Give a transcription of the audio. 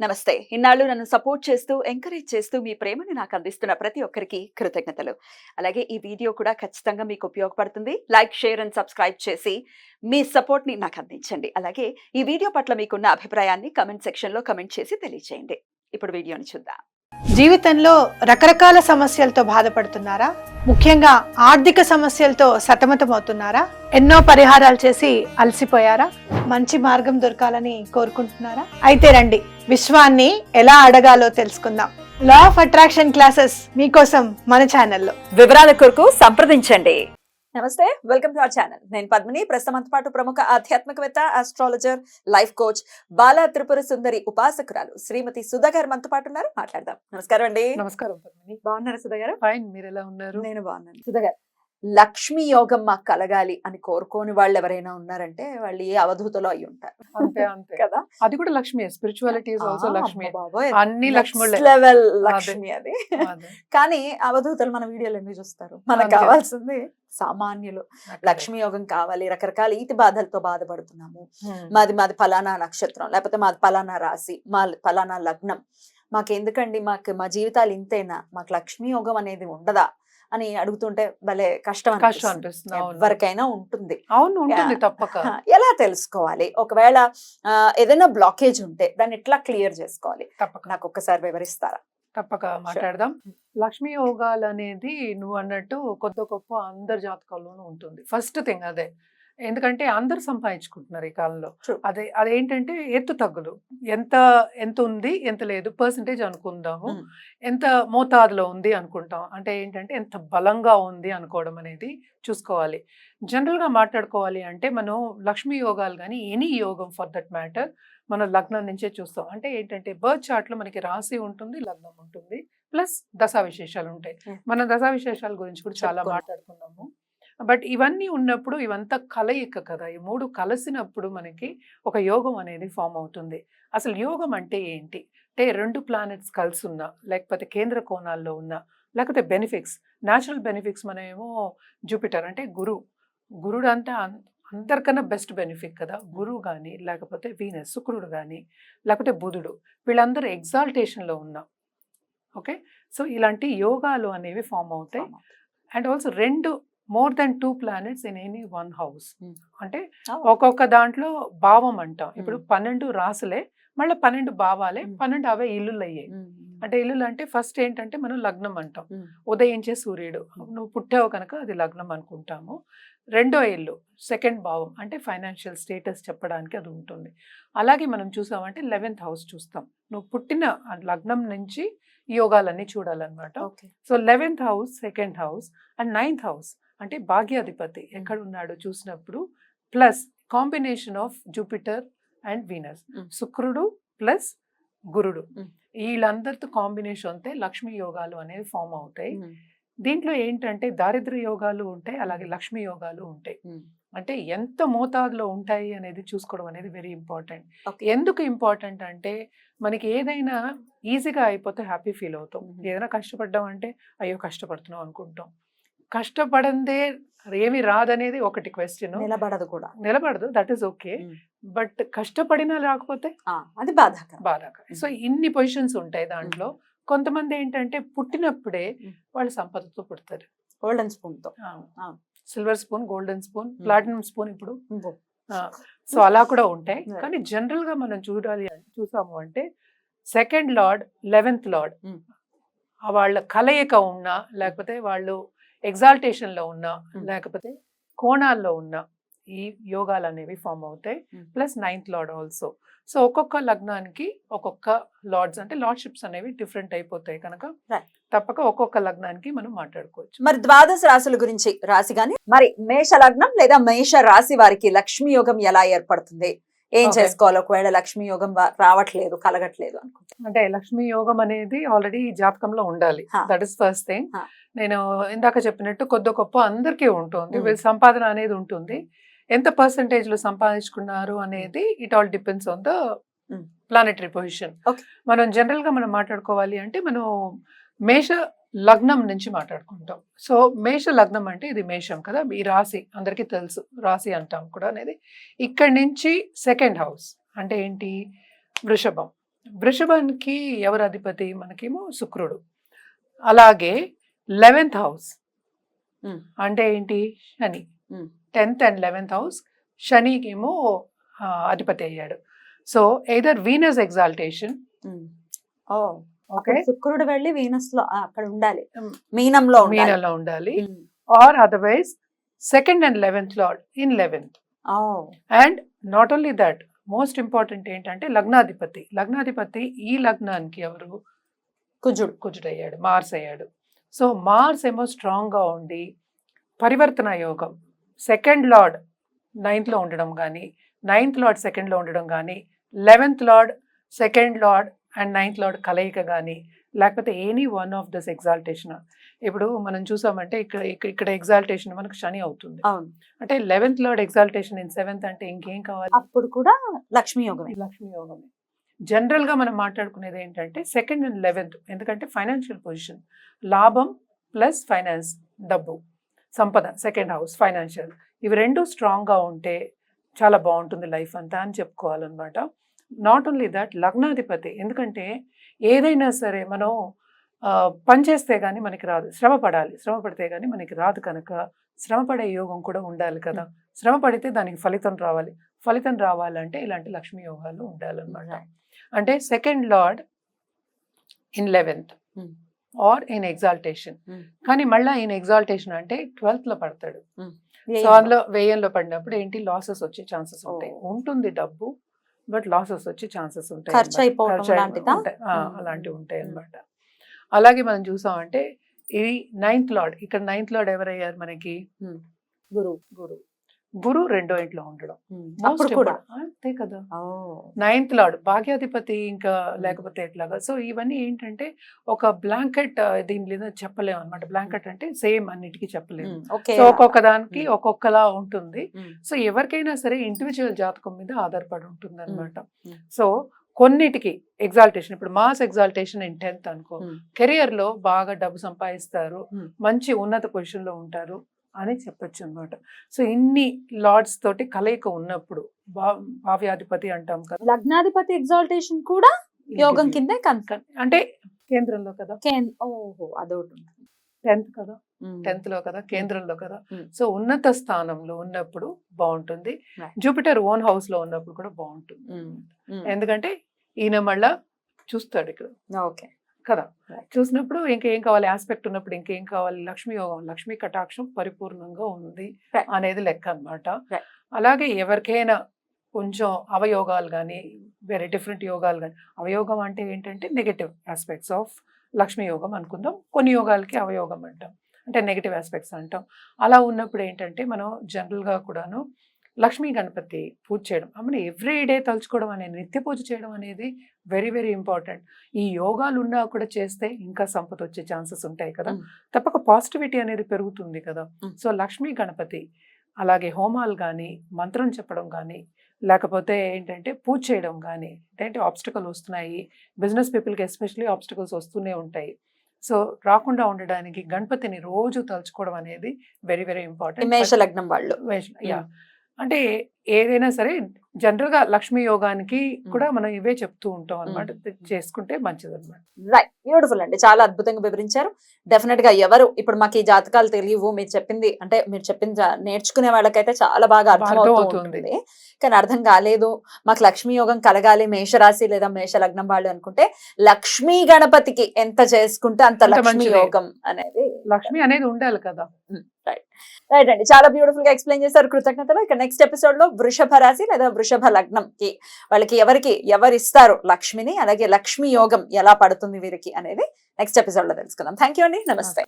నమస్తే. ఇన్నాళ్ళు నన్ను సపోర్ట్ చేస్తూ, ఎంకరేజ్ చేస్తూ మీ ప్రేమని నాకు అందిస్తున్న ప్రతి ఒక్కరికి కృతజ్ఞతలు. అలాగే ఈ వీడియో కూడా ఖచ్చితంగా మీకు ఉపయోగపడుతుంది. లైక్, షేర్ అండ్ సబ్స్క్రైబ్ చేసి మీ సపోర్ట్‌ని నాకు అందించండి. అలాగే ఈ వీడియో పట్ల మీకున్న అభిప్రాయాన్ని కామెంట్ సెక్షన్‌లో కామెంట్ చేసి తెలియజేయండి. ఇప్పుడు వీడియోని చూద్దాం. జీవితంలో రకరకాల సమస్యలతో బాధపడుతున్నారా? ముఖ్యంగా ఆర్థిక సమస్యలతో సతమతమవుతున్నారా? ఎన్నో పరిహారాలు చేసి అలసిపోయారా? మంచి మార్గం దొరకాలని కోరుకుంటున్నారా? అయితే రండి, విశ్వాన్ని ఎలా అడగాలో తెలుసుకుందాం. లా ఆఫ్ అట్రాక్షన్ క్లాసెస్ మీకోసం మన ఛానల్లో. వివరాల కొరకు సంప్రదించండి. నమస్తే, వెల్కమ్ టు అవర్ ఛానల్. నేను పద్మిని. ప్రస్తుతం పాటు ప్రముఖ ఆధ్యాత్మికవేత్త, astrologer, life coach, Bala Tripura Sundari ఉపాసకురాలు శ్రీమతి సుధా గారు మనతో పాటు ఉన్నారు. మాట్లాడదాం. నమస్కారం అండి. నమస్కారం పద్మిని. బాగున్నారా సుధా గారు? ఫైన్, మీరు ఎలా ఉన్నారు? నేను బాగున్నాను. సుధా గారు, లక్ష్మీ యోగం మాకు కలగాలి అని కోరుకోని వాళ్ళు ఎవరైనా ఉన్నారంటే వాళ్ళు ఏ అవధూతలో అయి ఉంటారు. అంతే అంతే కదా. అది కూడా Lakshmi. Spirituality is also Lakshmi. అన్ని లక్ష్ములే. లెవెల్ లక్ష్మి అది. కానీ అవధూతలు మన వీడియోలు ఎందుకు చూస్తారు? మనకు కావాల్సింది సామాన్యులు. లక్ష్మీ యోగం కావాలి. రకరకాల ఈతి బాధలతో బాధపడుతున్నాము. మాది ఫలానా నక్షత్రం, లేకపోతే మాది ఫలానా రాశి, మా ఫలానా లగ్నం, మాకెందుకండి, మా జీవితాలు ఇంతేనా, మాకు లక్ష్మీ యోగం అనేది ఉండదా అని అడుగుతుంటే భలే కష్టం అనిపిస్తుంది. ఎవరికైనా ఉంటుంది. అవును, ఉంటుంది తప్పక. ఎలా తెలుసుకోవాలి? ఒకవేళ ఏదైనా బ్లాకేజ్ ఉంటే దాన్ని ఎట్లా క్లియర్ చేసుకోవాలి? తప్పక నాకు ఒక్కసారి వివరిస్తారా? తప్పక మాట్లాడదాం. లక్ష్మీ యోగాలు అనేది నువ్వు అన్నట్టు కొద్ది గొప్ప అందరి జాతకాల్లోనూ ఉంటుంది. ఫస్ట్ థింగ్ అదే. ఎందుకంటే అందరు సంపాదించుకుంటున్నారు ఈ కాలంలో. అదేంటంటే ఎత్తు తగ్గులు, ఎంత ఉంది ఎంత లేదు పర్సంటేజ్ అనుకుందాము, ఎంత మోతాదులో ఉంది అనుకుంటాం. అంటే ఏంటంటే ఎంత బలంగా ఉంది అనుకోవడం అనేది చూసుకోవాలి. జనరల్గా మాట్లాడుకోవాలి అంటే మనం లక్ష్మీ యోగాలు కానీ ఎనీ యోగం ఫర్ దట్ మ్యాటర్ మనం లగ్నం నుంచే చూస్తాం. అంటే ఏంటంటే బర్త్ చార్ట్లో మనకి రాశి ఉంటుంది, లగ్నం ఉంటుంది, ప్లస్ దశా విశేషాలు ఉంటాయి. మనం దశా విశేషాల గురించి కూడా చాలా మాట్లాడుకున్నాము. బట్ ఇవన్నీ ఉన్నప్పుడు ఇవంతా కలయిక కదా. ఈ మూడు కలిసినప్పుడు మనకి ఒక యోగం అనేది ఫామ్ అవుతుంది. అసలు యోగం అంటే ఏంటి అంటే, రెండు ప్లానెట్స్ కలిసి ఉన్నా, లేకపోతే కేంద్ర కోణాల్లో ఉన్నా, లేకపోతే బెనిఫిక్స్, న్యాచురల్ బెనిఫిక్స్. మనమేమో జూపిటర్ అంటే గురుడు అంటే అందరికన్నా బెస్ట్ బెనిఫిట్ కదా. గురువు కానీ, లేకపోతే వీనస్ శుక్రుడు కానీ, లేకపోతే బుధుడు, వీళ్ళందరూ ఎగ్జాల్టేషన్లో ఉన్నా. ఓకే, సో ఇలాంటి యోగాలు అనేవి ఫామ్ అవుతాయి. And also more than 2 planets in any 1 house. అంటే ఒక్కొక్క దాంట్లో భావం అంటాం. ఇప్పుడు 12 రాసులే, మళ్ళీ 12 భావాలే, 12 అవే ఇల్లులు అయ్యాయి. అంటే ఇల్లులు అంటే ఫస్ట్ ఏంటంటే మనం లగ్నం అంటాం, ఉదయించే సూర్యుడు. నువ్వు పుట్టావు కనుక అది లగ్నం అనుకుంటాము. రెండో ఇల్లు సెకండ్ భావం, అంటే ఫైనాన్షియల్ స్టేటస్ చెప్పడానికి అది ఉంటుంది. అలాగే మనం చూసామంటే 11th house చూస్తాం. నువ్వు పుట్టిన లగ్నం నుంచి యోగాలన్నీ చూడాలన్నమాట. So 11th house, second house and 9th house అంటే భాగ్యాధిపతి ఎక్కడ ఉన్నాడో చూసినప్పుడు, plus combination of Jupiter and Venus, శుక్రుడు ప్లస్ గురుడు, వీళ్ళందరితో కాంబినేషన్ అయితే లక్ష్మీ యోగాలు అనేవి ఫామ్ అవుతాయి. దీంట్లో ఏంటంటే దారిద్ర్య యోగాలు ఉంటాయి, అలాగే లక్ష్మీ యోగాలు ఉంటాయి. అంటే ఎంత మోతాదులో ఉంటాయి అనేది చూసుకోవడం అనేది వెరీ ఇంపార్టెంట్. ఎందుకు ఇంపార్టెంట్ అంటే, మనకి ఏదైనా ఈజీగా అయిపోతే హ్యాపీ ఫీల్ అవుతాం. ఏదైనా కష్టపడ్డాం అంటే అయ్యో కష్టపడుతున్నాం అనుకుంటాం. కష్టపడందే ఏమి రాదనేది ఒకటి క్వశ్చన్. నిలబడదు, దట్ ఈస్ ఓకే. బట్ కష్టపడినా రాకపోతే అది బాధాకరం. సో ఇన్ని పొజిషన్స్ ఉంటాయి దాంట్లో. కొంతమంది ఏంటంటే పుట్టినప్పుడే వాళ్ళు సంపదతో పుడతారు. గోల్డెన్ స్పూన్ తో, silver spoon, golden spoon, platinum spoon ఇప్పుడు. సో అలా కూడా ఉంటాయి. కానీ జనరల్ గా మనం చూసాము అంటే సెకండ్ లార్డ్, 11th లార్డ్ వాళ్ళ కలయిక ఉన్నా, లేకపోతే వాళ్ళు ఎగ్జాల్టేషన్ లో ఉన్నా, లేకపోతే కోణాల్లో ఉన్నా ఈ యోగాలు అనేవి ఫామ్ అవుతాయి. Plus 9th lord also. So ఒక్కొక్క లగ్నానికి ఒక్కొక్క లార్డ్స్ అంటే లార్డ్షిప్స్ అనేవి డిఫరెంట్ అయిపోతాయి కనుక తప్పక ఒక్కొక్క లగ్నానికి మనం మాట్లాడుకోవచ్చు. మరి ద్వాదశ రాశుల గురించి రాశి గాని, మరి మేష లగ్నం లేదా మేష రాశి వారికి లక్ష్మీ యోగం ఎలా ఏర్పడుతుంది, ఏం చేసుకోవాలి ఒకవేళ లక్ష్మీ యోగం రావట్లేదు, కలగట్లేదు అనుకుంటా? అంటే లక్ష్మీ యోగం అనేది ఆల్రెడీ జాతకంలో ఉండాలి. That is first thing. నేను ఇందాక చెప్పినట్టు కొద్ది గొప్ప అందరికీ ఉంటుంది. సంపాదన అనేది ఉంటుంది. ఎంత పర్సంటేజ్ లో సంపాదించుకున్నారు అనేది it all depends on the planetary position. మనం జనరల్ గా మనం మాట్లాడుకోవాలి అంటే మనం మేష లగ్నం నుంచి మాట్లాడుకుంటాం. సో మేష లగ్నం అంటే ఇది మేషం కదా, ఈ రాశి అందరికీ తెలుసు, రాశి అంటాం కూడా అనేది. ఇక్కడి నుంచి సెకండ్ హౌస్ అంటే ఏంటి, వృషభం. వృషభానికి ఎవరు అధిపతి? మనకేమో శుక్రుడు. అలాగే 11th హౌస్ అంటే ఏంటి? శని. 10th అండ్ 11th హౌస్ శనికేమో అధిపతి అయ్యాడు. So either Venus exaltation, okay, శుక్రుడు వెళ్ళి వీనస్ లో అక్కడ ఉండాలి, మీనంలో ఉండాలి, or otherwise 2nd and 11th lord in 11th. And not only that, most important ఏంటంటే లగ్నాధిపతి ఈ లగ్నానికి ఎవరు? కుజుడు అయ్యాడు, మార్స్ అయ్యాడు. సో మార్స్ ఏమో స్ట్రాంగ్ గా ఉండి పరివర్తన యోగం, 2nd లార్డ్ 9th లో ఉండడం కానీ, 9th లార్డ్ 2nd లో ఉండడం కానీ, 11th lord 2nd lord and 9th lord కలయిక కానీ, లేకపోతే any one of this exaltation. ఇప్పుడు మనం చూసామంటే ఇక్కడ ఎగ్జాల్టేషన్ మనకు శని అవుతుంది. అంటే 11th lord exaltation in 7th అంటే ఇంకేం కావాలి? అప్పుడు కూడా లక్ష్మీ యోగమే. జనరల్ గా మనం మాట్లాడుకునేది ఏంటంటే 2nd and 11th, ఎందుకంటే ఫైనాన్షియల్ పొజిషన్, లాభం ప్లస్ ఫైనాన్స్, డబ్బు, సంపద, 2nd హౌస్, ఫైనాన్షియల్, ఇవి రెండు స్ట్రాంగ్ గా ఉంటే చాలా బాగుంటుంది లైఫ్ అంతా అని చెప్పుకోవాలన్నమాట. నాట్ ఓన్లీ దట్, లగ్నాధిపతి, ఎందుకంటే ఏదైనా సరే మనం పని చేస్తే గానీ మనకి రాదు, శ్రమ పడితే గానీ మనకి రాదు, కనుక శ్రమ పడే యోగం కూడా ఉండాలి కదా. శ్రమ పడితే దానికి ఫలితం రావాలంటే ఇలాంటి లక్ష్మీ యోగాలు ఉండాలన్నమాట. అంటే 2nd lord in 11th or in exaltation. కానీ మళ్ళీ ఇన్ ఎగ్జాల్టేషన్ అంటే 12th లో పడతాడు. సో అందులో వ్యయంలో పడినప్పుడు ఏంటి? లాసెస్ వచ్చే ఛాన్సెస్ ఉంటాయి. ఉంటుంది డబ్బు, బట్ లాసెస్ వచ్చే ఛాన్సెస్ ఉంటాయి, అలాంటివి ఉంటాయి అన్నమాట. అలాగే మనం చూసామంటే ఇది 9th లార్డ్, ఇక్కడ 9th లార్డ్ ఎవరయ్యారు మనకి? గురు 2వ ఇంట్లో ఉండడం, అంతే కదా. 9th లార్డ్ భాగ్యాధిపతి, ఇంకా లేకపోతే ఎట్లాగా. సో ఇవన్నీ ఏంటంటే ఒక బ్లాంకెట్, దీని మీద చెప్పలేము అనమాట. బ్లాంకెట్ అంటే సేమ్ అన్నిటికీ చెప్పలేము. సో ఒక్కొక్క దానికి ఒక్కొక్కలా ఉంటుంది. సో ఎవరికైనా సరే ఇండివిజువల్ జాతకం మీద ఆధారపడి ఉంటుంది అనమాట. సో కొన్నిటికి ఎగ్జాల్టేషన్, ఇప్పుడు మాస్ ఎగ్జాల్టేషన్ ఇన్ 10th అనుకో, కెరియర్ లో బాగా డబ్బు సంపాదిస్తారు, మంచి ఉన్నత పొజిషన్ లో ఉంటారు అని చెప్పొచ్చు అనమాట. సో ఇన్ని లార్డ్స్ తోటి కలయిక ఉన్నప్పుడు భావ్యాధిపతి అంటాం కదా. లగ్నాధిపతి ఎగ్జాల్టేషన్ కూడా యోగం కిందే అంటే కేంద్రంలో కదా. అదొకటి 10th కదా, 10th లో కదా, కేంద్రంలో కదా. సో ఉన్నత స్థానంలో ఉన్నప్పుడు బాగుంటుంది. జూపిటర్ ఓన్ హౌస్ లో ఉన్నప్పుడు కూడా బాగుంటుంది, ఎందుకంటే ఈయన మళ్ళా చూస్తాడు ఇక్కడ కదా. చూసినప్పుడు ఇంకేం కావాలి, ఆస్పెక్ట్ ఉన్నప్పుడు ఇంకేం కావాలి? లక్ష్మీ యోగం, లక్ష్మీ కటాక్షం పరిపూర్ణంగా ఉంది అనేది లెక్క అన్నమాట. అలాగే ఎవరికైనా కొంచెం అవయోగాలు కానీ, వేరే డిఫరెంట్ యోగాలు కానీ, అవయోగం అంటే ఏంటంటే నెగటివ్ ఆస్పెక్ట్స్ ఆఫ్ లక్ష్మీ యోగం అనుకుందాం. కొన్ని యోగాలకి అవయోగం అంటాం, అంటే నెగటివ్ ఆస్పెక్ట్స్ అంటాం. అలా ఉన్నప్పుడు ఏంటంటే మనం జనరల్గా కూడాను లక్ష్మీ గణపతి పూజ చేయడం, ఆమెను ఎవ్రీ డే తలుచుకోవడం అనేది, నిత్య పూజ చేయడం అనేది వెరీ వెరీ ఇంపార్టెంట్. ఈ యోగాలు ఉన్నా కూడా చేస్తే ఇంకా సంపద వచ్చే ఛాన్సెస్ ఉంటాయి కదా, తప్పక పాజిటివిటీ అనేది పెరుగుతుంది కదా. సో లక్ష్మీ గణపతి, అలాగే హోమాలు కానీ, మంత్రం చెప్పడం కానీ, లేకపోతే ఏంటంటే పూజ చేయడం కానీ, ఏంటంటే ఆబ్స్టికల్ వస్తున్నాయి, బిజినెస్ పీపుల్కి ఎస్పెషల్లీ ఆబ్స్టికల్స్ వస్తూనే ఉంటాయి. సో రాకుండా ఉండడానికి గణపతిని రోజు తలుచుకోవడం అనేది వెరీ వెరీ ఇంపార్టెంట్. మేష లగ్నం వాళ్ళు అంటే ఏదైనా సరే జనరల్ గా లక్ష్మీ యోగానికి కూడా మనం ఇవే చెప్తూ ఉంటాం అనమాట, చేసుకుంటే మంచిది అనమాట. రైట్, బ్యూటిఫుల్ అండి, చాలా అద్భుతంగా వివరించారు. డెఫినెట్ గా ఎవరు ఇప్పుడు మాకు ఈ జాతకాలు తెలియవు, మీరు చెప్పింది నేర్చుకునే వాళ్ళకైతే చాలా బాగా అర్థమవుతుంది. కానీ అర్థం కాలేదు, మాకు లక్ష్మీ యోగం కలగాలి, మేషరాశి లేదా మేష లగ్నం వాళ్ళు అనుకుంటే లక్ష్మీ గణపతికి ఎంత చేసుకుంటే అంత లక్ష్మీ యోగం అనేది, లక్ష్మి అనేది ఉండాలి కదా. రైట్ అండి, చాలా బ్యూటిఫుల్ గా ఎక్స్ప్లెయిన్ చేశారు, కృతజ్ఞతలు. ఇక నెక్స్ట్ ఎపిసోడ్ లో వృషభ రాశి లేదా వృషభ లగ్నం కి వాళ్ళకి ఎవరు ఇస్తారు లక్ష్మిని, అలాగే లక్ష్మీ యోగం ఎలా పడుతుంది వీరికి అనేది నెక్స్ట్ ఎపిసోడ్ లో తెలుసుకుందాం. థ్యాంక్ యూ అండి, నమస్తే.